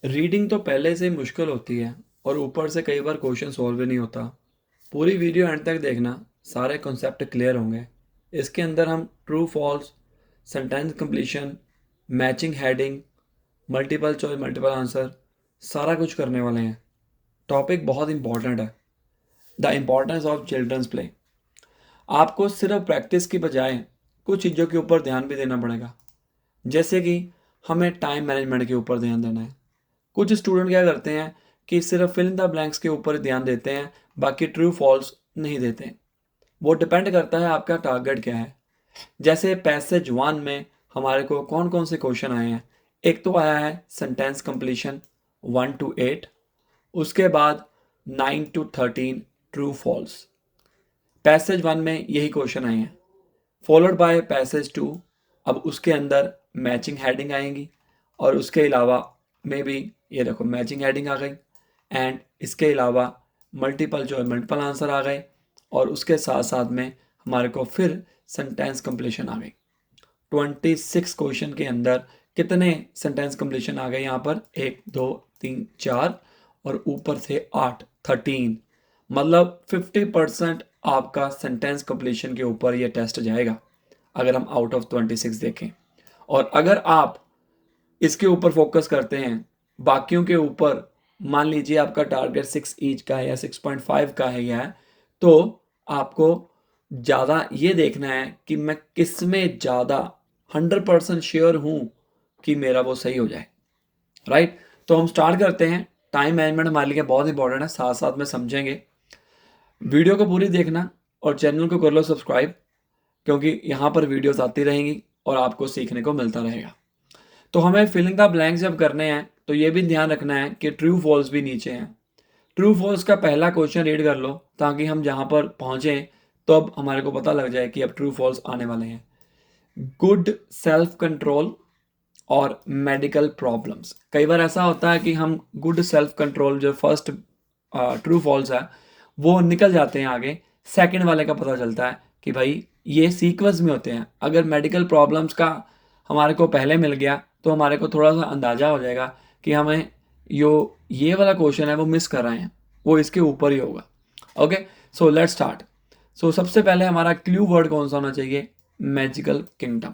Reading तो पहले से ही मुश्किल होती है और ऊपर से कई बार क्वेश्चन सॉल्व भी नहीं होता। पूरी वीडियो एंड तक देखना, सारे कॉन्सेप्ट क्लियर होंगे। इसके अंदर हम true false, sentence completion, matching heading, multiple choice multiple answer, सारा कुछ करने वाले हैं। टॉपिक बहुत इंपॉर्टेंट है, the importance of children's play. आपको सिर्फ प्रैक्टिस की बजाय कुछ चीज़ों के ऊपर ध्यान भी देना पड़ेगा, जैसे कि हमें टाइम मैनेजमेंट के ऊपर ध्यान देना है। कुछ स्टूडेंट क्या करते हैं कि सिर्फ फिल इन द ब्लैंक्स के ऊपर ध्यान देते हैं, बाकी ट्रू फॉल्स नहीं देते। वो डिपेंड करता है आपका टारगेट क्या है। जैसे पैसेज वन में हमारे को कौन कौन से क्वेश्चन आए हैं। एक तो आया है सेंटेंस कंप्लीशन 1 to 8, उसके बाद 9 to 13 true false. Passage one में यही क्वेश्चन आए हैं, फॉलोड बाय पैसेज टू। अब उसके अंदर मैचिंग हेडिंग आएंगी और उसके अलावा में भी ये देखो मैचिंग हेडिंग आ गई, एंड इसके अलावा मल्टीपल जो है मल्टीपल आंसर आ गए, और उसके साथ साथ में हमारे को फिर सेंटेंस कंप्लीशन आ गई। 26 क्वेश्चन के अंदर कितने सेंटेंस कंप्लीशन आ गए यहाँ पर, 1 2 3 4 और ऊपर से 8 13। मतलब 50% आपका सेंटेंस कंप्लीशन के ऊपर ये टेस्ट जाएगा अगर हम आउट ऑफ 26 देखें। और अगर आप इसके ऊपर फोकस करते हैं, बाकियों के ऊपर, मान लीजिए आपका टारगेट 6 ईच का है या 6.5 का है या है, तो आपको ज़्यादा ये देखना है कि मैं किस में ज़्यादा 100% श्योर हूँ कि मेरा वो सही हो जाए। राइट, तो हम स्टार्ट करते हैं। टाइम मैनेजमेंट हमारे लिए बहुत इंपॉर्टेंट है, साथ साथ में समझेंगे। वीडियो को पूरी देखना और चैनल को कर लो सब्सक्राइब, क्योंकि यहाँ पर वीडियोस आती रहेंगी और आपको सीखने को मिलता रहेगा। तो हमें फिलिंग द ब्लैंक्स जब करने हैं तो ये भी ध्यान रखना है कि ट्रू फॉल्स भी नीचे हैं। ट्रू फॉल्स का पहला क्वेश्चन रीड कर लो, ताकि हम जहाँ पर पहुँचे तो अब हमारे को पता लग जाए कि अब ट्रू फॉल्स आने वाले हैं। गुड सेल्फ कंट्रोल और मेडिकल प्रॉब्लम्स। कई बार ऐसा होता है कि हम गुड सेल्फ कंट्रोल जो फर्स्ट ट्रू फॉल्स है वो निकल जाते हैं आगे, सेकंड वाले का पता चलता है कि भाई ये सीक्वेंस में होते हैं। अगर मेडिकल प्रॉब्लम्स का हमारे को पहले मिल गया तो हमारे को थोड़ा सा अंदाज़ा हो जाएगा कि हमें ये वाला क्वेश्चन है वो मिस कर रहे हैं, वो इसके ऊपर ही होगा। Okay, so let's start. So सबसे पहले हमारा क्लू वर्ड कौन सा होना चाहिए, मैजिकल किंगडम।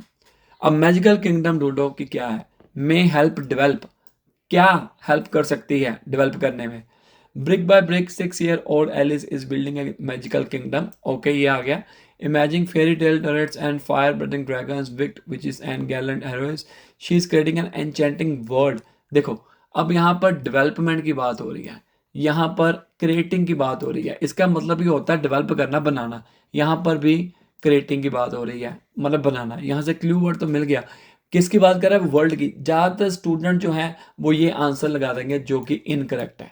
अब मैजिकल किंगडम ढूंढो कि क्या है। मे हेल्प डेवलप, क्या हेल्प कर सकती है डेवलप करने में। Brick by brick 6 year old Alice is building a magical kingdom. Okay, ये आ गया। Imagining fairy tale turrets and fire breathing dragons wicked witches and gallant heroes, she is creating an enchanting world. देखो, अब यहाँ पर development की बात हो रही है, यहाँ पर क्रिएटिंग की बात हो रही है। इसका मतलब ये होता है डेवलप करना, बनाना। यहाँ पर भी क्रिएटिंग की बात हो रही है, मतलब बनाना। यहाँ से क्लू वर्ड तो मिल गया। किसकी बात कर रहा है, वर्ल्ड की। ज़्यादातर स्टूडेंट जो हैं वो ये आंसर लगा देंगे जो कि इनकरेक्ट है।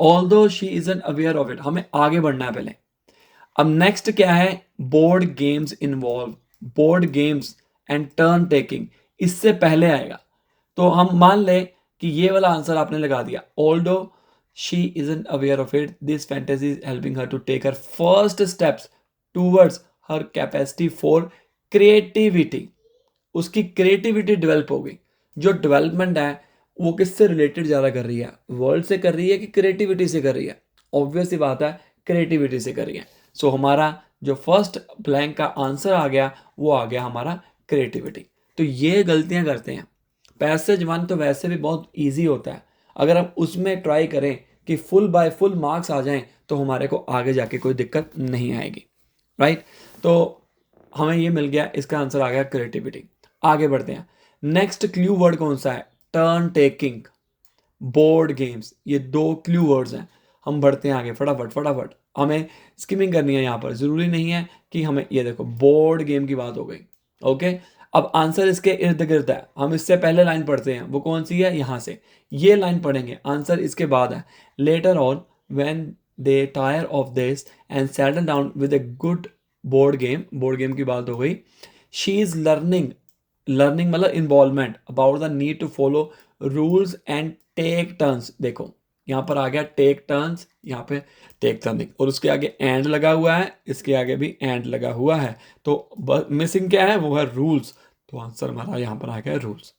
Although she isn't aware of it, हमें आगे बढ़ना है पहले। अब नेक्स्ट क्या है, board games involve, board games and turn taking, इससे पहले आएगा। तो हम मान ले कि ये वाला आंसर आपने लगा दिया। Although she isn't aware of it, this fantasy is helping her to take her first steps towards her capacity for creativity. उसकी क्रिएटिविटी डेवलप हो गई। जो डेवलपमेंट है वो किससे रिलेटेड ज़्यादा कर रही है, वर्ल्ड से कर रही है कि क्रिएटिविटी से कर रही है। ऑब्वियस सी बात है, क्रिएटिविटी से कर रही है। सो हमारा जो फर्स्ट ब्लैंक का आंसर आ गया वो आ गया हमारा क्रिएटिविटी। तो ये गलतियां करते हैं। पैसेज वन तो वैसे भी बहुत ईजी होता है, अगर हम उसमें ट्राई करें कि फुल बाय फुल मार्क्स आ जाएं तो हमारे को आगे जाके कोई दिक्कत नहीं आएगी। राइट, तो हमें ये मिल गया, इसका आंसर आ गया क्रिएटिविटी। आगे बढ़ते हैं। नेक्स्ट क्लू वर्ड कौन सा है, टर्न टेकिंग, बोर्ड गेम्स। ये दो क्लू वर्ड्स हैं। हम बढ़ते हैं आगे, फटाफट फटाफट हमें स्किमिंग करनी है। यहाँ पर ज़रूरी नहीं है कि हमें, ये देखो बोर्ड गेम की बात हो गई। ओके, अब आंसर इसके इर्द गिर्द है। हम इससे पहले लाइन पढ़ते हैं, वो कौन सी है, यहाँ से ये लाइन पढ़ेंगे, आंसर इसके बाद है। Later on when they tire of this and settle down with a good board game, board game की बात हो गई। शी इज लर्निंग, लर्निंग मतलब involvement about the need to follow rules and take turns. देखो यहाँ पर आ गया टेक टर्न्स, यहाँ पे टेक टर्निंग, और उसके आगे एंड लगा हुआ है, इसके आगे भी एंड लगा हुआ है। तो मिसिंग क्या है, वो है रूल्स। तो आंसर हमारा यहाँ पर आ गया रूल्स।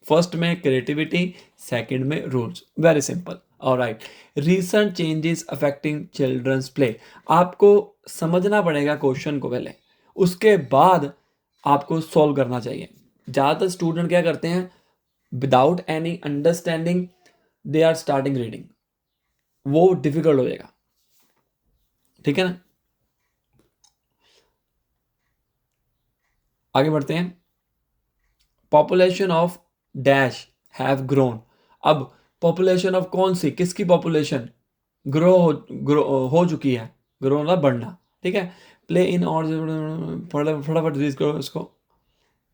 फर्स्ट में क्रिएटिविटी, सेकंड में rules, very simple. Alright, recent changes affecting children's play. आपको समझना पड़ेगा क्वेश्चन को पहले, उसके बाद आपको सॉल्व करना चाहिए। ज़्यादातर स्टूडेंट क्या करते हैं, without any understanding they are starting reading, वो डिफिकल्ट हो जाएगा, ठीक है ना। आगे बढ़ते हैं। Population of dash have grown. अब पॉपुलेशन ऑफ कौन सी, किसकी पॉपुलेशन ग्रो हो चुकी है, ग्रो ना बढ़ना, ठीक है। प्ले इन और फटाफट रीड करो इसको।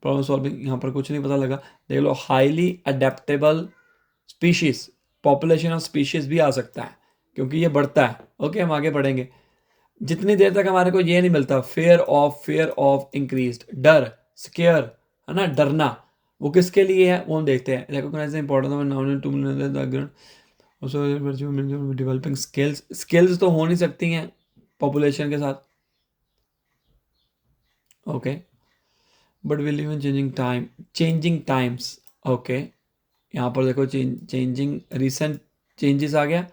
प्रॉब्लम सॉल्विंग, यहाँ पर कुछ नहीं पता लगा, देख लो। Highly adaptable species, population of species भी आ सकता है क्योंकि ये बढ़ता है। ओके, हम आगे बढ़ेंगे। जितनी देर तक हमारे को ये नहीं मिलता, फेयर ऑफ इंक्रीज्ड, डर, स्केयर, है ना, डरना, वो किसके लिए है वो हम देखते हैं। Recognize importance of developing skills. Skills तो हो नहीं सकती हैं पॉपुलेशन के साथ। Okay, but we live in changing times. Okay, यहाँ पर देखो चेंजिंग, रिसेंट चेंजेस आ गया,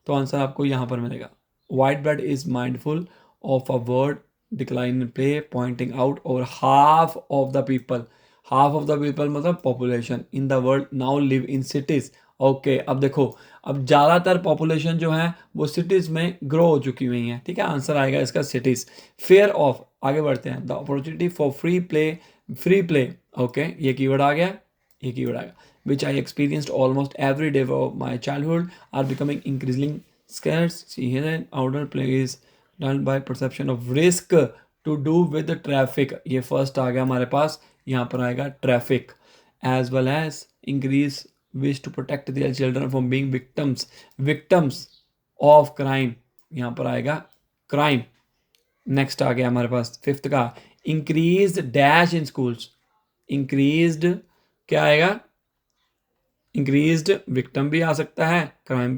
तो आंसर आपको यहाँ पर मिलेगा। White blood is mindful of a word decline in pay, pointing out और half of the people, half of the people मतलब population in the world now live in cities. Okay, अब देखो, अब ज़्यादातर पॉपुलेशन जो है वो सिटीज़ में ग्रो हो चुकी हुई है, ठीक है। आंसर आएगा इसका सिटीज़। फेयर ऑफ, आगे बढ़ते हैं। The opportunity for free play, okay, ये कीवर्ड आ गया, ये कीवर्ड आ गया। Which I experienced almost every day of my childhood are becoming increasingly scarce. See here, outer play is done by perception of risk to do with the traffic. ये first आ गया हमारे पास, यहाँ पर आएगा traffic, as well as increase wish to protect their children from being victims of crime. यहाँ पर आएगा crime. Next आ गया हमारे पास फिफ्थ का, increase dash in schools. Increased क्या आएगा, इंक्रीज्ड विक्टिम भी आ सकता है, क्राइम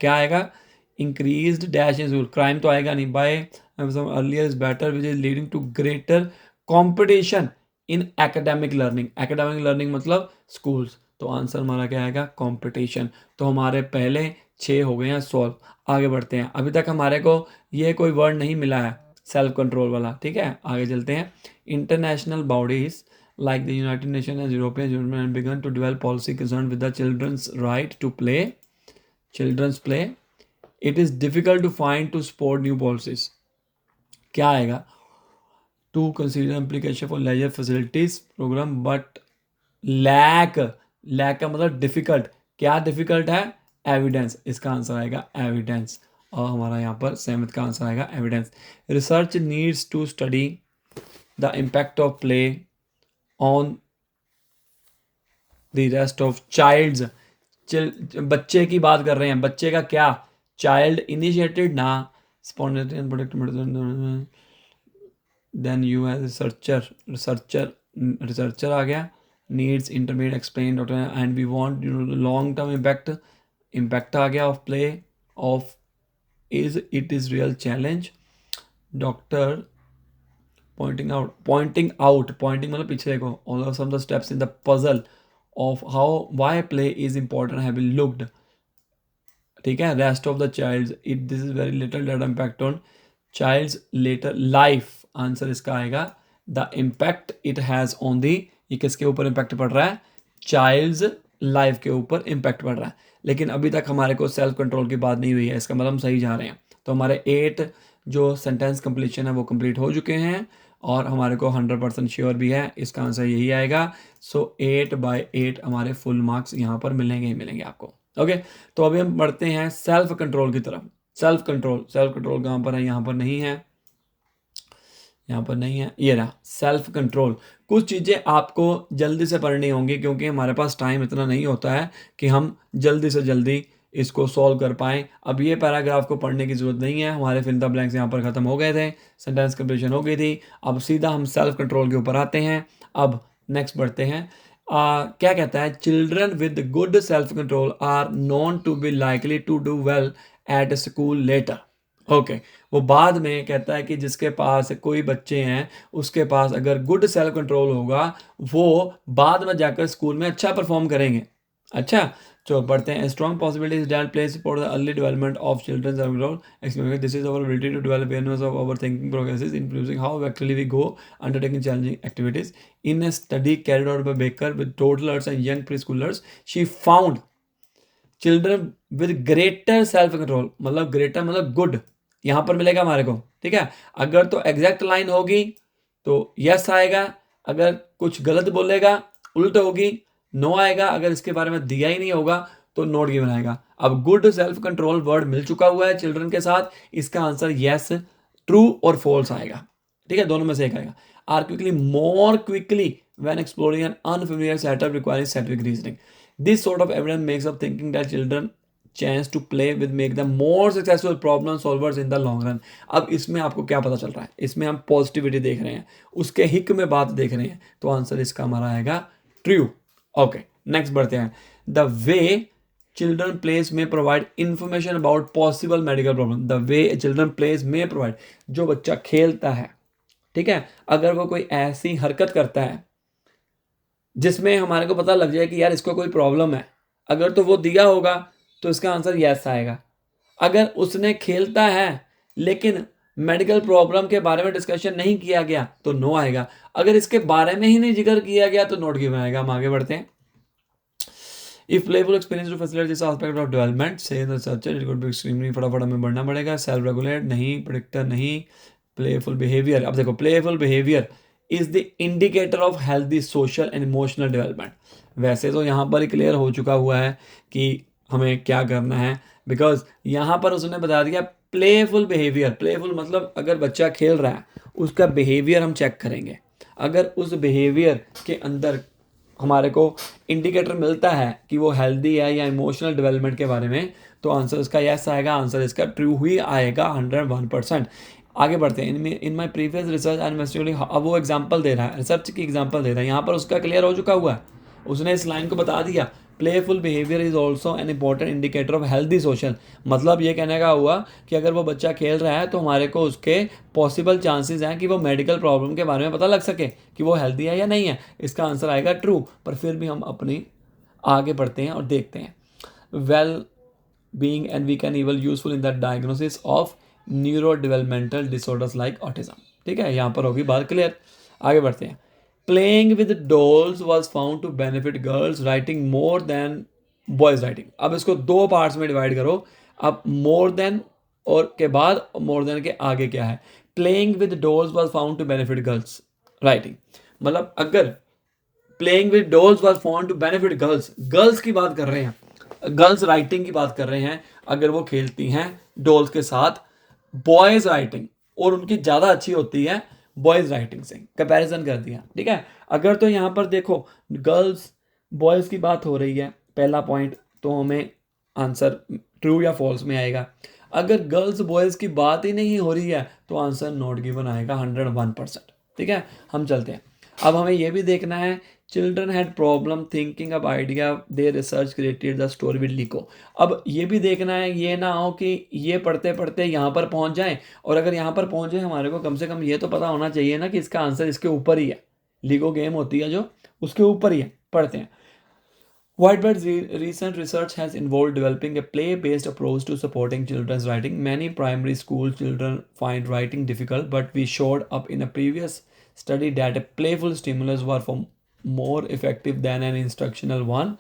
क्या आएगा, increased dash in school, crime तो आएगा नहीं। By earlier is better which is leading to greater competition in academic learning. Academic learning मतलब स्कूल्स, तो आंसर हमारा क्या आएगा, कंपटीशन। तो हमारे पहले 6 हो गए हैं सॉल्व। आगे बढ़ते हैं। अभी तक हमारे को ये कोई वर्ड नहीं मिला है सेल्फ कंट्रोल वाला, ठीक है। आगे चलते हैं। International bodies like the United Nations and European Union have begun to develop policy concerned with the children's right to play. Children's play. It is difficult to find to support new policies. क्या आएगा, to consider implication for leisure facilities program but lack का मतलब difficult, क्या difficult है, evidence, इसका answer आएगा evidence, और हमारा यहाँ पर 7th का आंसर आएगा evidence. Research needs to study the impact of play on the rest of child's, बच्चे की बात कर रहे हैं, बच्चे का क्या, चाइल्ड इनिशिएटेड ना, spontaneous product, then you as researcher आ गया, needs intermediate explain doctor, and we want long term impact आ गया of play of is it is real challenge. Doctor pointing out, pointing मतलब पीछे देखो, all of some of the steps in the puzzle of how why play is important have been looked, ठीक है। rest of the child's, it this is very little that impact on child's later life, answer इसका आएगा the impact it has on the, ये किसके ऊपर impact पड़ रहा है, चाइल्ड्स लाइफ के ऊपर इम्पैक्ट पड़ रहा है। लेकिन अभी तक हमारे को सेल्फ कंट्रोल की बात नहीं हुई है, इसका मतलब हम सही जा रहे हैं। तो हमारे 8 जो सेंटेंस कंप्लीशन है वो कंप्लीट हो चुके हैं, और हमारे को 100% श्योर भी है, इसका आंसर यही आएगा। सो 8/8 हमारे फुल मार्क्स यहाँ पर मिलेंगे ही मिलेंगे आपको। ओके, तो अभी हम बढ़ते हैं सेल्फ कंट्रोल की तरफ। सेल्फ कंट्रोल कहाँ पर है, यहाँ पर नहीं है, यहाँ पर नहीं है, ये रहा सेल्फ कंट्रोल। कुछ चीज़ें आपको जल्दी से पढ़नी होंगी क्योंकि हमारे पास टाइम इतना नहीं होता है कि हम जल्दी से जल्दी इसको सॉल्व कर पाएँ। अब ये पैराग्राफ को पढ़ने की ज़रूरत नहीं है, हमारे फिल द ब्लैंक्स यहाँ पर ख़त्म हो गए थे, सेंटेंस कंप्लीशन हो गई थी। अब सीधा हम सेल्फ कंट्रोल के ऊपर आते हैं। अब नेक्स्ट बढ़ते हैं। क्या कहता है, children with good self control are known to be likely to do well at school later. Okay वो बाद में कहता है कि जिसके पास कोई बच्चे हैं उसके पास अगर गुड सेल्फ कंट्रोल होगा वो बाद में जाकर स्कूल में अच्छा परफॉर्म करेंगे। अच्छा, तो पढ़ते हैं strong possibilities that place for the early development of children's experience this is our ability to develop awareness of our thinking progresses influencing how actually we go undertaking challenging activities in a study carried out by Baker with toddlers and young pre schoolers she found children with greater self control, मतलब greater मतलब good यहां पर मिलेगा हमारे को। ठीक है, अगर तो एग्जैक्ट लाइन होगी तो यस आएगा, अगर कुछ गलत बोलेगा उल्ट होगी नो आएगा, अगर इसके बारे में दिया ही नहीं होगा तो नोट गिवन आएगा। अब गुड सेल्फ कंट्रोल वर्ड मिल चुका हुआ है चिल्ड्रन के साथ, इसका आंसर यस ट्रू और फॉल्स आएगा। ठीक है, दोनों में से एक आएगा। Are quickly more quickly when exploring an unfamiliar setup requiring scientific reasoning, this sort of evidence makes up thinking that children chance to play with make them more successful problem solvers in the long run। अब इसमें आपको क्या पता चल रहा है, इसमें हम पॉजिटिविटी देख रहे हैं, उसके हिक में बात देख रहे हैं, तो आंसर इसका हमारा आएगा ट्रू। ओके नेक्स्ट बढ़ते हैं। द वे चिल्ड्रन प्लेस में provide information about possible medical problem, the way children place में प्रोवाइड, जो बच्चा खेलता है, ठीक है, अगर वो कोई ऐसी हरकत करता है जिसमें हमारे को पता लग जाए कि यार इसको कोई प्रॉब्लम है, अगर तो वो दिया होगा तो इसका आंसर यस आएगा। अगर उसने खेलता है लेकिन मेडिकल प्रॉब्लम के बारे में डिस्कशन नहीं किया गया तो नो आएगा, अगर इसके बारे में ही नहीं जिक्र किया गया तो नोट गिवन आएगा। हम आगे बढ़ते हैं। If playful experience to facilitate this aspect of development से researcher it could be extremely, फटाफट हमें बढ़ना पड़ेगा। सेल्फ रेगुलेट नहीं, प्रेडिक्टर नहीं, प्लेफुल बिहेवियर। अब देखो playful behavior is the indicator of healthy social and emotional development. वैसे तो यहाँ पर ही क्लियर हो चुका हुआ है कि हमें क्या करना है, बिकॉज यहाँ पर उसने बता दिया प्लेफुल बिहेवियर। प्लेफुल मतलब अगर बच्चा खेल रहा है उसका बिहेवियर हम चेक करेंगे, अगर उस बिहेवियर के अंदर हमारे को इंडिकेटर मिलता है कि वो हेल्दी है या इमोशनल डेवलपमेंट के बारे में, तो आंसर इसका यस आएगा, आंसर इसका ट्रू ही आएगा 101%। आगे बढ़ते हैं। In my previous research and investigating, अब वो एग्जांपल दे रहा है, रिसर्च की एग्जांपल दे रहा है, यहाँ पर उसका क्लियर हो चुका हुआ है, उसने इस लाइन को बता दिया playful behavior is also an important indicator of healthy social. मतलब ये कहने का हुआ कि अगर वो बच्चा खेल रहा है तो हमारे को उसके पॉसिबल चांसेस हैं कि वो मेडिकल प्रॉब्लम के बारे में पता लग सके कि वो हेल्दी है या नहीं है, इसका आंसर आएगा ट्रू। पर फिर भी हम अपनी आगे बढ़ते हैं और देखते हैं। Well being and we can even useful in the diagnosis of neuro developmental disorders like autism. ठीक है, यहाँ पर होगी बात क्लियर। आगे बढ़ते हैं। Playing with dolls was found to benefit girls writing more than boys writing. अब इसको दो पार्ट्स में डिवाइड करो। अब मोर देन और के बाद मोर देन के आगे क्या है। Playing with dolls was found to benefit girls writing, मतलब अगर playing with dolls was found to benefit girls, girls की बात कर रहे हैं, गर्ल्स राइटिंग की बात कर रहे हैं, अगर वो खेलती हैं डॉल्स के साथ, बॉयज राइटिंग और उनकी ज़्यादा अच्छी होती है बॉयज राइटिंग से, कंपैरिजन कर दिया। ठीक है, अगर तो यहाँ पर देखो गर्ल्स बॉयज़ की बात हो रही है पहला पॉइंट, तो हमें आंसर ट्रू या फॉल्स में आएगा। अगर गर्ल्स बॉयज़ की बात ही नहीं हो रही है तो आंसर नॉट गिवन आएगा 101%। ठीक है, हम चलते हैं। अब हमें यह भी देखना है चिल्ड्रन हैड प्रॉब्लम थिंकिंग अब idea they research created the story with लिको। अब ये भी देखना है, ये ना हो कि ये पढ़ते पढ़ते यहाँ पर पहुँच जाए, और अगर यहाँ पर पहुँचे हमारे को कम से कम ये तो पता होना चाहिए ना कि इसका आंसर इसके ऊपर ही है। लिगो गेम होती है जो उसके ऊपर ही है। पढ़ते हैं। Whitebird's recent research has involved developing a play-based approach to supporting children's writing. Many primary school children find writing difficult, but we showed up in a previous study that a playful stimulus were more effective than an instructional one.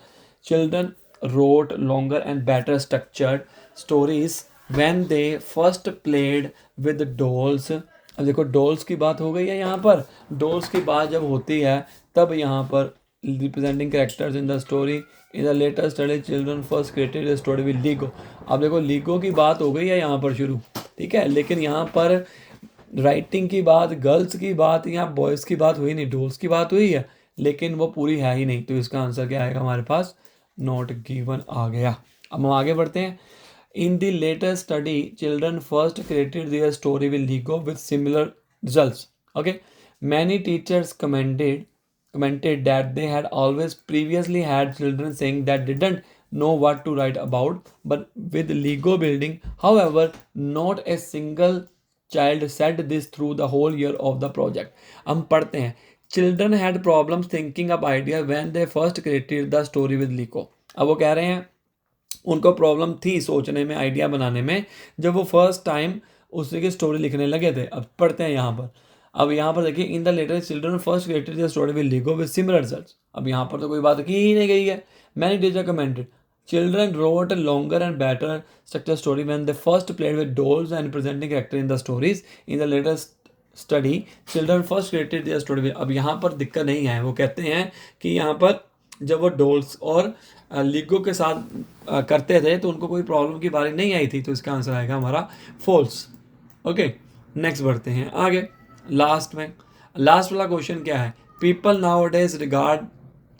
Children wrote longer and better structured stories when they first played with dolls. अब देखो dolls की बात हो गई है, यहाँ पर dolls की बात जब होती है तब यहाँ पर representing characters in the story in the later study children first created the story with Lego. अब देखो लीगो की बात हो गई है यहाँ पर शुरू, ठीक है, लेकिन यहाँ पर राइटिंग की बात, गर्ल्स की बात या बॉयज़ की बात हुई नहीं, डॉल्स की बात हुई है, लेकिन वो पूरी है ही नहीं, तो इसका आंसर क्या आएगा हमारे पास, नॉट गिवन आ गया। अब हम आगे बढ़ते हैं। In the latest study, children first created their story with Lego with similar results. Okay, many teachers commented that they had always previously had children saying that didn't know what to write about. But with Lego building, however, not a single child said this through the whole year of the project. हम पढ़ते हैं, children had problems thinking up ideas when they first created the story with Lego. अब वो कह रहे हैं उनको problem थी सोचने में, आइडिया बनाने में, जब वो फर्स्ट टाइम उसी की स्टोरी लिखने लगे थे. अब पढ़ते हैं यहाँ पर. अब यहाँ पर देखिए, in the later children first created the story with Lego with similar results. अब यहाँ पर तो कोई बात की ही नहीं गई है. Many teacher commented children wrote a longer and better structured story when they first played with dolls and presenting character in the stories. In the latest study, children first created their story. अब यहाँ पर दिक्कत नहीं है, वो कहते हैं कि यहाँ पर जब वो डोल्स और लीगो के साथ करते थे तो उनको कोई प्रॉब्लम की बारी नहीं आई थी. तो इसका आंसर आएगा हमारा फॉल्स. ओके, नेक्स्ट बढ़ते हैं आगे. लास्ट वाला क्वेश्चन क्या है? People nowadays regard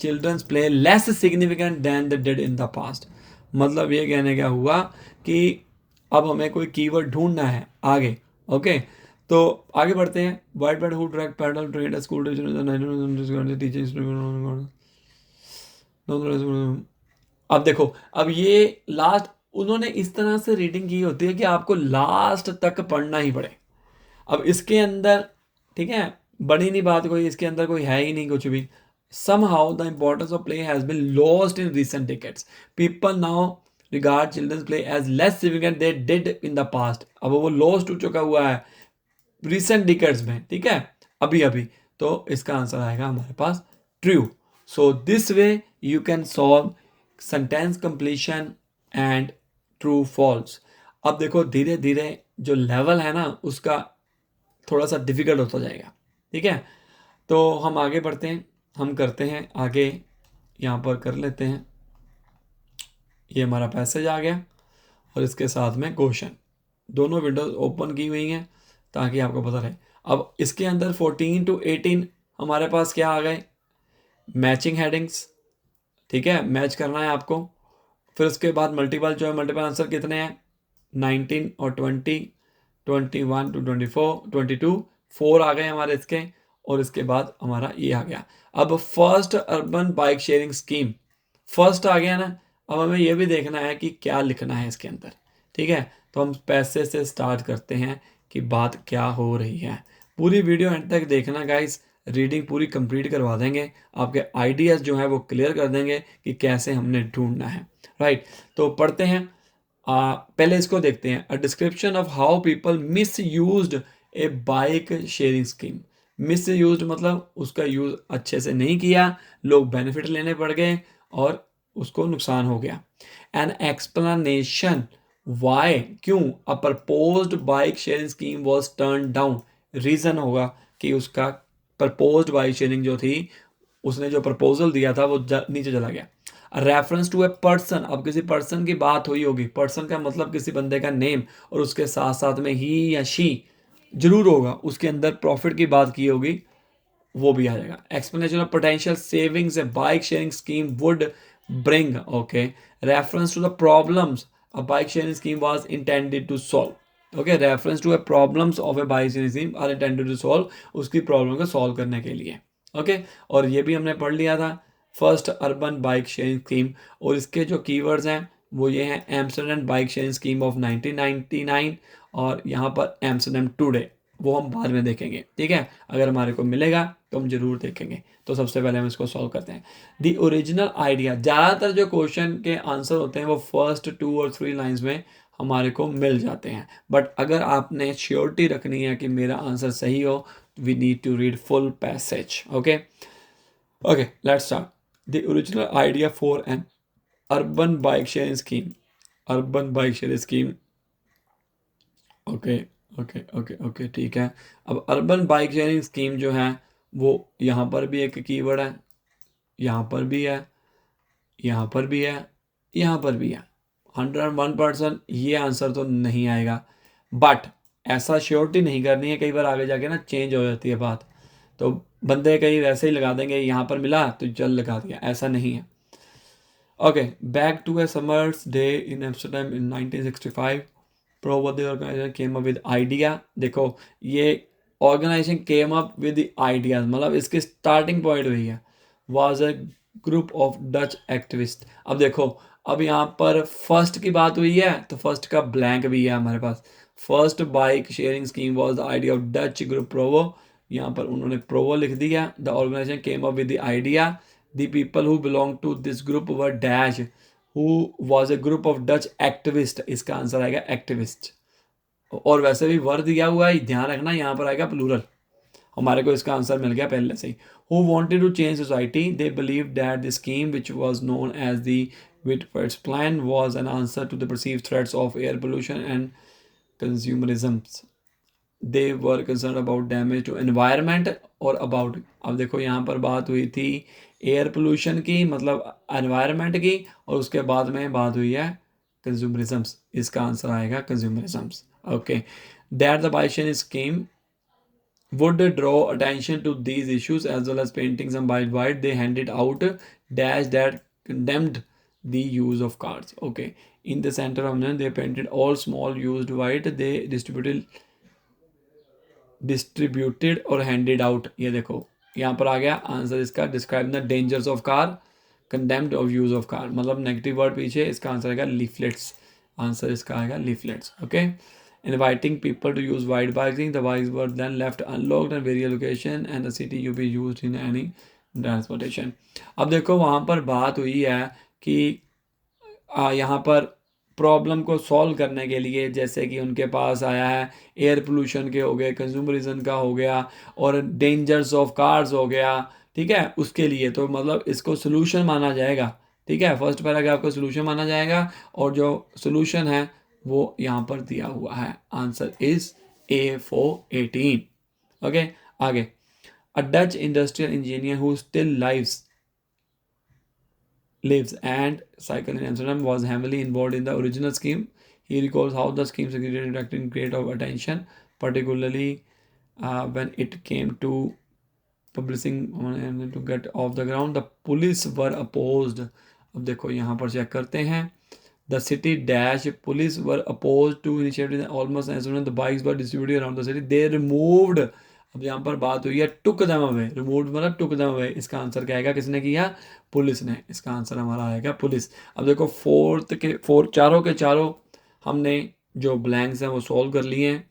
children's play less significant than they did in the past. मतलब ये कहने क्या हुआ कि अब हमें कोई कीवर्ड ढूंढना है आगे. ओके, तो आगे बढ़ते हैं. White bad who drag paddle trade school teacher. अब देखो, अब ये लास्ट उन्होंने इस तरह से रीडिंग की होती है कि आपको लास्ट तक पढ़ना ही पड़े. अब इसके अंदर, ठीक है, बड़ी नहीं बात कोई, इसके अंदर कोई है ही नहीं कुछ भी. somehow the importance of play has been lost in recent decades. People now regard children's play as less significant they did in the past. अब वो lost हो चुका हुआ है recent decades में, ठीक है, अभी. तो इसका आंसर आएगा हमारे पास true. So this way you can solve sentence completion and true false. अब देखो धीरे धीरे जो लेवल है ना उसका थोड़ा सा डिफिकल्ट होता जाएगा. ठीक है, तो हम आगे बढ़ते हैं, हम करते हैं आगे. यहाँ पर कर लेते हैं, ये हमारा पैसेज आ गया और इसके साथ में क्वेश्चन. दोनों विंडोज ओपन की हुई हैं ताकि आपको पता रहे. अब इसके अंदर 14 to 18 हमारे पास क्या आ गए? Matching headings. ठीक है, मैच करना है आपको. फिर उसके बाद मल्टीपल जो है, मल्टीपल आंसर कितने हैं? 19 और 20, 21 to 24, 22, 4 आ गए हमारे इसके. और इसके बाद हमारा ये आ गया. अब first urban bike sharing scheme, first आ गया ना. अब हमें ये भी देखना है कि क्या लिखना है इसके अंदर. ठीक है, तो हम पैसे से स्टार्ट करते हैं कि बात क्या हो रही है. पूरी वीडियो एंड तक देखना गाइस, रीडिंग पूरी कंप्लीट करवा देंगे, आपके आइडियाज़ जो है वो क्लियर कर देंगे कि कैसे हमने ढूंढना है. राइट, तो पढ़ते हैं. पहले इसको देखते हैं. A description of how people miss used A bike sharing scheme. Miss use मतलब उसका यूज़ अच्छे से नहीं किया, लोग बेनिफिट लेने पड़ गए और उसको नुकसान हो गया. एन एक्सप्लेनेशन वाई, क्यों a proposed bike sharing scheme was turn down. Reason होगा कि उसका प्रपोज्ड बाइक शेयरिंग जो थी, उसने जो प्रपोजल दिया था वो नीचे चला गया. रेफरेंस टू ए पर्सन, अब किसी पर्सन की बात हुई होगी. पर्सन का मतलब किसी बंदे का नेम, और उसके साथ साथ में ही या शी जरूर होगा, उसके अंदर प्रॉफिट की बात की होगी, वो भी आ जाएगा. Explanation of potential savings a bike sharing scheme would bring. Okay, reference to the problems a bike sharing scheme was intended to solve. Okay, reference to a problems of a bike sharing scheme are intended to solve, उसकी problem को solve करने के लिए. Okay, और ये भी हमने पढ़ लिया था, first urban bike sharing scheme. और इसके जो कीवर्ड्स हैं वो ये हैं, Amsterdam bike sharing scheme of 1999, और यहाँ पर एम्स्टरडैम टुडे, वो हम बाद में देखेंगे. ठीक है, अगर हमारे को मिलेगा तो हम जरूर देखेंगे. तो सबसे पहले हम इसको सॉल्व करते हैं. द ओरिजिनल आइडिया, ज़्यादातर जो क्वेश्चन के आंसर होते हैं वो फर्स्ट 2 और 3 लाइन्स में हमारे को मिल जाते हैं. बट अगर आपने श्योरिटी रखनी है कि मेरा आंसर सही हो, we need to read full passage. Okay, let's start. The original idea for an urban bike sharing scheme. Urban bike sharing scheme. Okay, ठीक है. अब अर्बन बाइक शेयरिंग स्कीम जो है वो यहाँ पर भी एक कीवर्ड है, यहाँ पर भी है, यहाँ पर भी है, यहाँ पर भी है. 101% ये आंसर तो नहीं आएगा. बट ऐसा श्योरिटी नहीं करनी है, कई बार आगे जाके ना चेंज हो जाती है बात, तो बंदे कहीं वैसे ही लगा देंगे, यहाँ पर मिला तो चल लगा दिया, ऐसा नहीं है. Okay, back to a summer's day in Amsterdam इन 1965. Probably organization came up with idea. देखो, ये organization came up with ideas, मतलब इसकी स्टार्टिंग पॉइंट वही है, was a group of Dutch activist. अब देखो, अब यहाँ पर फर्स्ट की बात हुई है तो फर्स्ट का ब्लैंक भी है हमारे पास। First bike sharing scheme was the idea of Dutch group Provo. यहाँ पर उन्होंने प्रोवो लिख दिया। The organisation came up with the idea. The people who belong to this group were dash who was a group of Dutch activist. इसका answer आएगा activist. और वैसे भी वर्ड दिया हुआ है, ध्यान रखना यहाँ पर आएगा प्लूरल। हमारे को इसका आंसर मिल गया पहले से ही। Who wanted to change society, they believe that the scheme which was known as the Whitford's plan was an answer to the perceived threats of air pollution and consumerism. They were concerned about damage to environment और about, अब देखो यहाँ पर बात हुई थी air pollution की, मतलब एनवायरनमेंट की, और उसके बाद में बात हुई है कंज्यूमरिज्म्स। इसका आंसर आएगा consumerisms. Okay, that the bison scheme would draw attention to these issues as well as painting some by white. They handed out dash that condemned the use of cards. Okay, in the center of them they painted all small used white. They distributed और handed out। ये देखो यहाँ पर आ गया answer इसका। Describe the dangers of car, condemned of use of car, मतलब negative word पीछे। इसका आंसर आएगा लीफलेट्स। आंसर इसका आएगा leaflets. Okay, inviting people to use white biking. The bikes were then left unlocked at various locations and the city to be used in any transportation. अब देखो वहाँ पर बात हुई है कि यहाँ पर प्रॉब्लम को सॉल्व करने के लिए, जैसे कि उनके पास आया है एयर पोल्यूशन के हो गए, कंज्यूमरिज्म का हो गया, और डेंजर्स ऑफ कार्स हो गया, ठीक है, उसके लिए तो मतलब इसको सोल्यूशन माना जाएगा। ठीक है, फर्स्ट पैराग्राफ को सोल्यूशन माना जाएगा और जो सोल्यूशन है वो यहाँ पर दिया हुआ है। Answer is A418। ओके, आगे। अ Dutch industrial engineer who still lives and cycle in Amsterdam was heavily involved in the original scheme. He recalls how the scheme secretary attracted great of attention, particularly when it came to publishing to get off the ground. The police were opposed. अब देखो यहाँ पर check करते हैं। The city dash police were opposed to initiative almost as soon as the bikes were distributed around the city. They removed, अब यहाँ पर बात हुई है टुक दम अवे। रिमूव मतलब टुक दम अवे। इसका आंसर क्या आएगा, किसने किया, पुलिस ने। इसका आंसर हमारा आएगा पुलिस। अब देखो चारों के चारों हमने जो ब्लैंक्स हैं वो सॉल्व कर लिए हैं।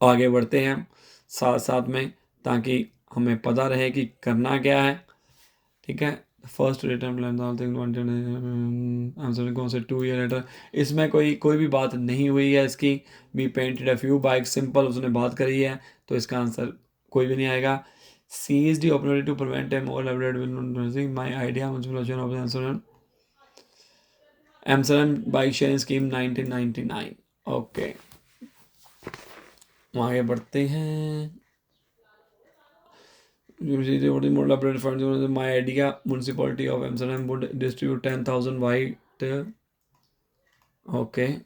आगे बढ़ते हैं साथ साथ में, ताकि हमें पता रहे कि करना क्या है। ठीक है, फर्स्ट रिटर्न आंसर कौन से 2 ईयर लेटर। इसमें कोई भी बात नहीं हुई है इसकी। We painted a few bike, simple उसने बात करी है, तो इसका आंसर कोई भी नहीं आएगा। Seize the opportunity to prevent a more elaborated my idea of answer Amsterdam bike sharing scheme 1999। Okay, आगे बढ़ते हैं। model operated funds. My idea, municipality of Amsterdam would distribute 10,000 white. Okay,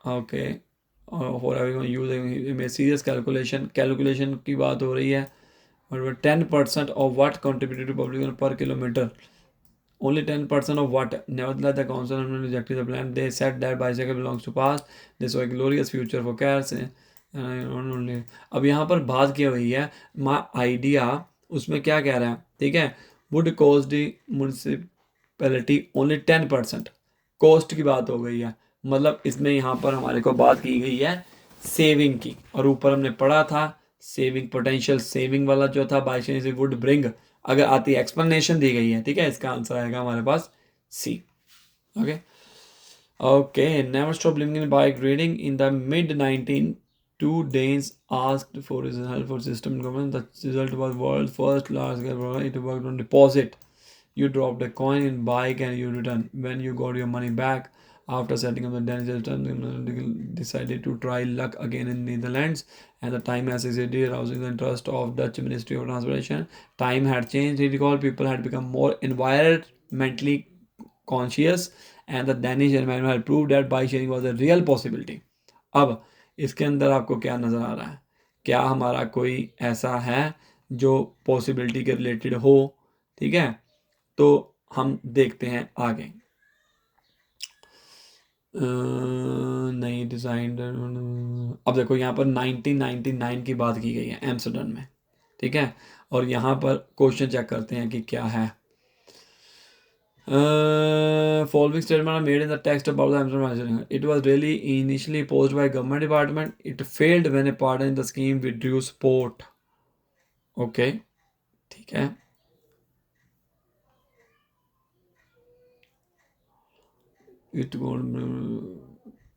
okay. For everyone using a serious calculation की बात हो रही है। और 10% of what contributed to public per kilometer. Only 10% of what. Nevertheless, the council rejected the plan. They said that bicycle belongs to past. They saw a glorious future for cars. अब यहाँ पर बात क्या हुई है, माई आइडिया, उसमें क्या कह रहा है, ठीक है, would cost the municipality only 10%। Cost की बात हो गई है, मतलब इसमें यहाँ पर हमारे को बात की गई है सेविंग की। और ऊपर हमने पढ़ा था सेविंग, पोटेंशियल सेविंग वाला जो था बाई वुड ब्रिंग, अगर आती एक्सप्लेनेशन दी गई है। ठीक है, इसका आंसर आएगा हमारे पास C. Okay, okay. Never stop living in bike reading. In the mid-19 two Danes asked for his help for system government. The result was world's first large-scale program. It worked on deposit. You dropped a coin in bike and you return. When you got your money back after setting up the Danish system, they decided to try luck again in Netherlands. At the time, as SSD arousing the interest of Dutch Ministry of Transportation. Time had changed. He recalled people had become more environmentally conscious, and the Danish environment had proved that bike sharing was a real possibility. अब इसके अंदर आपको क्या नज़र आ रहा है, क्या हमारा कोई ऐसा है जो पॉसिबिलिटी के रिलेटेड हो। ठीक है, तो हम देखते हैं आगे। नहीं डिज़ाइन। अब देखो यहाँ पर 1999 की बात की गई है एम्स्टर्डम में। ठीक है, और यहाँ पर क्वेश्चन चेक करते हैं कि क्या है। Following statement are made in the text about the Amsterdam. It was really initially opposed by government department. It failed when a partner in the scheme withdrew support. Okay, ठीक है. It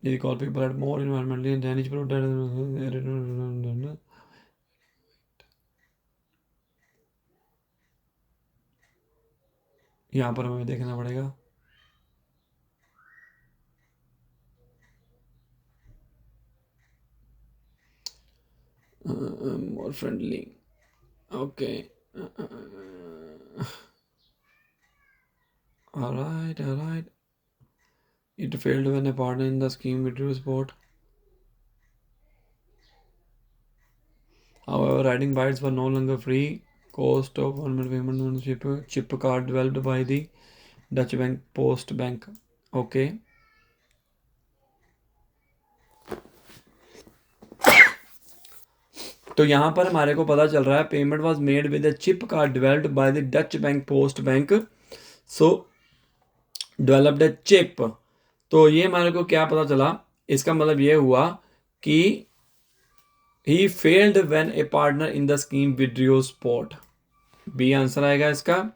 they call people at more environmentally and damage product. यहाँ पर हमें देखना पड़ेगा. More friendly. Okay. All right. It failed when a partner in the scheme withdrew support. However, riding bytes were no longer free. Cost of one payment on chip card developed by the Dutch bank Post Bank. Okay. तो यहाँ पर हमारे को पता चल रहा है payment was made with chip card developed by the Dutch bank post bank. So developed a chip. तो ये हमारे को क्या पता चला, इसका मतलब ये हुआ कि he failed when a partner in the scheme withdraw support. B answer आएगा इसका.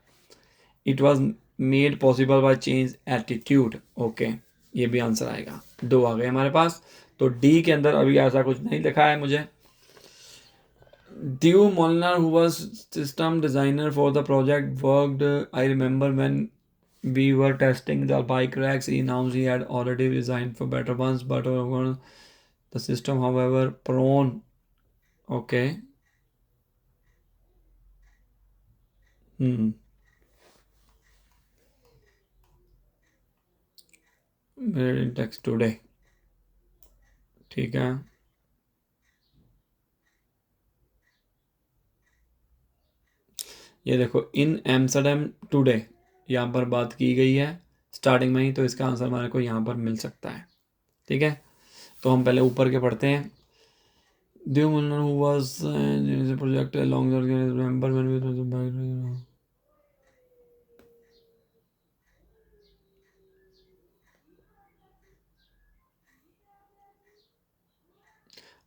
It was made possible by change attitude. Okay, ये भी आंसर आएगा. 2 आ गए हमारे पास. तो डी के अंदर अभी ऐसा कुछ नहीं लिखा है मुझे. Theo Molnar, who was system designer for the project, worked. I remember when we were testing the bike racks, he announced he had already designed for better ones, but the system, however, prone. Okay. Made in text today. ठीक है. ये देखो, इन Amsterdam today यहाँ पर बात की गई है स्टार्टिंग में ही, तो इसका आंसर हमारे को यहाँ पर मिल सकता है. ठीक है, तो हम पहले ऊपर के पढ़ते हैं. Theo Molnar, who was in the project along the remember when we were back.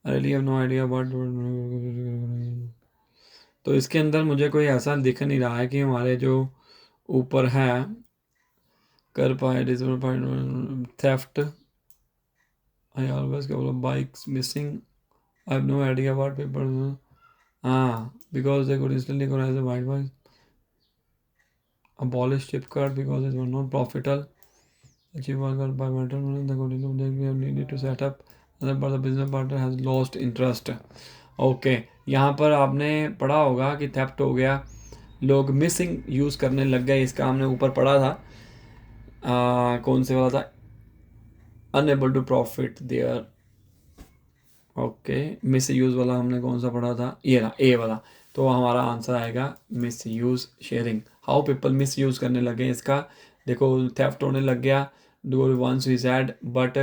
I really have no idea what. तो इसके अंदर मुझे कोई ऐसा दिख नहीं रहा है कि हमारे जो ऊपर है कर पाए theft. I always cover bikes missing. I have no idea what people. हाँ, because they could instantly recognize the white boys. Abolish chip card because it was not profitable. The chip card by metal the continue they have needed to set up other but the business partner has lost interest. Okay, यहाँ पर आपने पढ़ा होगा कि theft हो गया, लोग missing use करने लग गए. इसका हमने ऊपर पढ़ा था. कौन से वाला था, unable to profit there. Okay, misuse वाला हमने कौन सा पढ़ा था, ये रहा ए वाला. तो हमारा आंसर आएगा misuse sharing. How people misuse करने लगे इसका. देखो, थेफ्ट होने लग गया. Do once we said but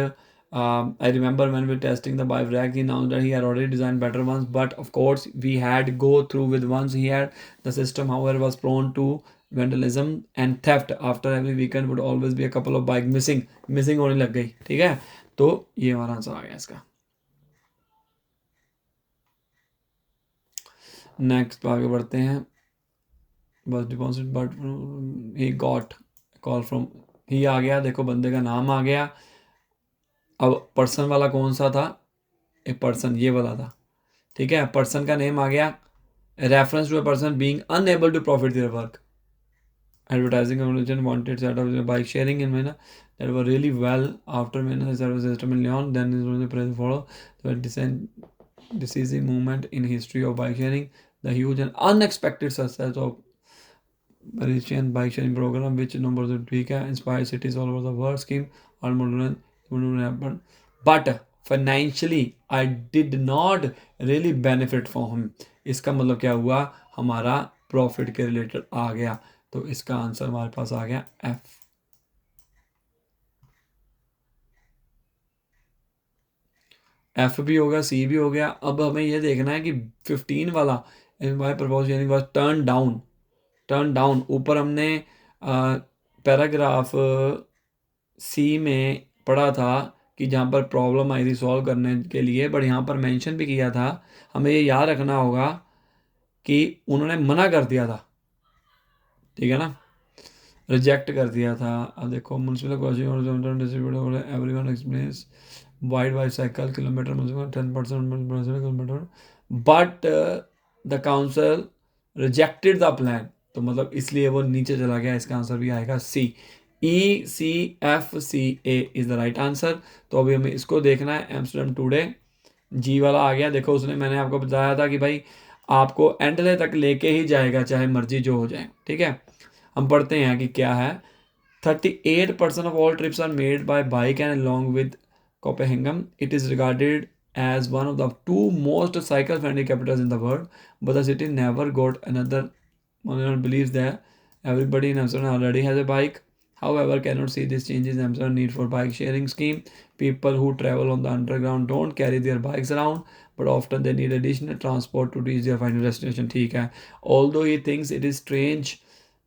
I remember when we were testing the bike rack, he announced that he had already designed better ones, but of course we had go through with ones he had. The system, however, was prone to vandalism and theft. After every weekend would always be a couple of bike missing होने लग गई. ठीक है, तो ये हमारा answer आ गया इसका. नेक्स्ट आगे बढ़ते हैं. बस deposit but he got call from. ही आ गया, देखो बंदे का नाम आ गया. अब पर्सन वाला कौन सा था, एक पर्सन ये वाला था. ठीक है, पर्सन का नेम आ गया. Reference to a person being unable to profit their work. Advertising organization wanted set up bike sharing in Mena that were really well after Mena service system in Lyon. Then is the present follow the decisive movement in history of bike sharing. The huge and unexpected success of Parisian bike sharing program, which numbers of Trika inspired cities all over the world. Scheme almost happened, but financially I did not really benefit from him. इसका मतलब क्या हुआ, हमारा profit के related आ गया. तो इसका answer हमारे पास आ गया एफ. एफ भी हो गया, सी भी हो गया. अब हमें ये देखना है कि 15 वाला प्रपोज वाज टर्न डाउन. ऊपर हमने पैराग्राफ सी में पढ़ा था कि जहाँ पर प्रॉब्लम आई थी सॉल्व करने के लिए, बट यहाँ पर मेंशन भी किया था, हमें ये याद रखना होगा कि उन्होंने मना कर दिया था, ठीक है ना, रिजेक्ट कर दिया था। अब देखो municipal everyone experience wide wide cycle kilometre municipal 10% kilometre, but the council rejected the plan, तो मतलब इसलिए वो नीचे चला गया। इसका आंसर भी आएगा सी, ECFCA is the right answer. तो अभी हमें इसको देखना है। एम्स्टर्डम टुडे जी वाला आ गया। देखो उसने, मैंने आपको बताया था कि भाई आपको एंड तक लेके ही जाएगा चाहे मर्जी जो हो जाए, ठीक है। हम पढ़ते हैं कि क्या है। 38% of all trips are made by bike, and along with Copenhagen, it is regarded as one of the two most cycle-friendly capitals in the world. But the city never got another. One believes that everybody in Amsterdam already has a bike. However, cannot see this changes Amsterdam need for bike sharing scheme. People who travel on the underground don't carry their bikes around, but often they need additional transport to reach their final destination. ठीक है. Although he thinks it is strange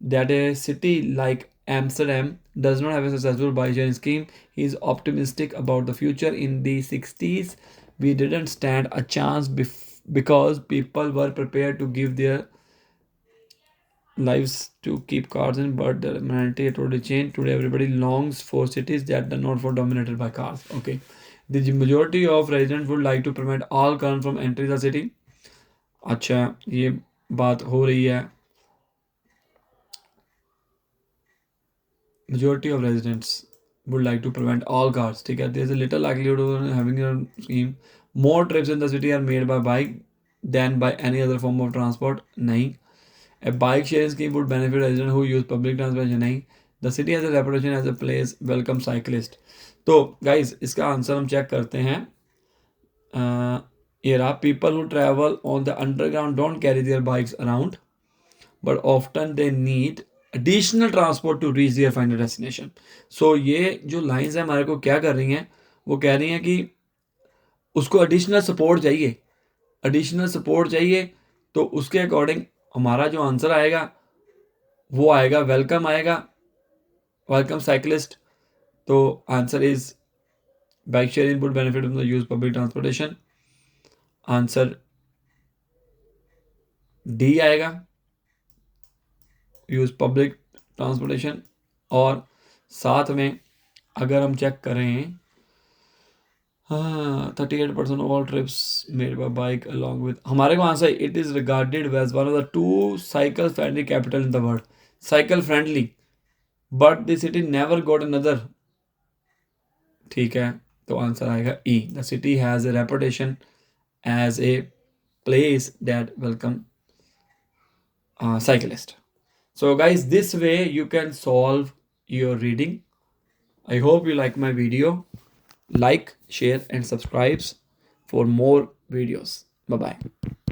that a city like Amsterdam does not have a successful bike sharing scheme, he is optimistic about the future. In the 60s, we didn't stand a chance because people were prepared to give their lives to keep cars in, but the mentality totally changed. Today, everybody longs for cities that are not for dominated by cars. Okay, the majority of residents would like to prevent all cars from entering the city. अच्छा, ये बात हो रही है। Majority of residents would like to prevent all cars. ठीक है, there is a little likelihood of having a scheme. More trips in the city are made by bike than by any other form of transport. नहीं. A bike sharing scheme would benefit residents who use public transportation. नहीं. The city has a reputation as a place welcome cyclist. तो guys इसका answer हम check करते हैं। ये रहा, people who travel on the underground don't carry their bikes around, but often they need additional transport to reach their final destination. So ये जो lines है हमारे को क्या कर रही हैं, वो कह रही हैं कि उसको एडिशनल सपोर्ट चाहिए, एडिशनल सपोर्ट चाहिए। तो उसके अकॉर्डिंग हमारा जो आंसर आएगा वो आएगा वेलकम, आएगा वेलकम साइकिलिस्ट। तो answer is bike sharing would benefit from the use public transportation. Answer D आएगा, यूज पब्लिक ट्रांसपोर्टेशन। और साथ में अगर हम चेक करें, हाँ 38% of all trips made by bike along with, हमारे को answer it is regarded as one of the two cycle friendly capital in the world. Cycle friendly, but the city never got another. ठीक है, तो answer आएगा E, the city has a reputation as a place that welcome cyclist. So guys, this way you can solve your reading. I hope you like my video. Like, share and subscribe for more videos. Bye bye.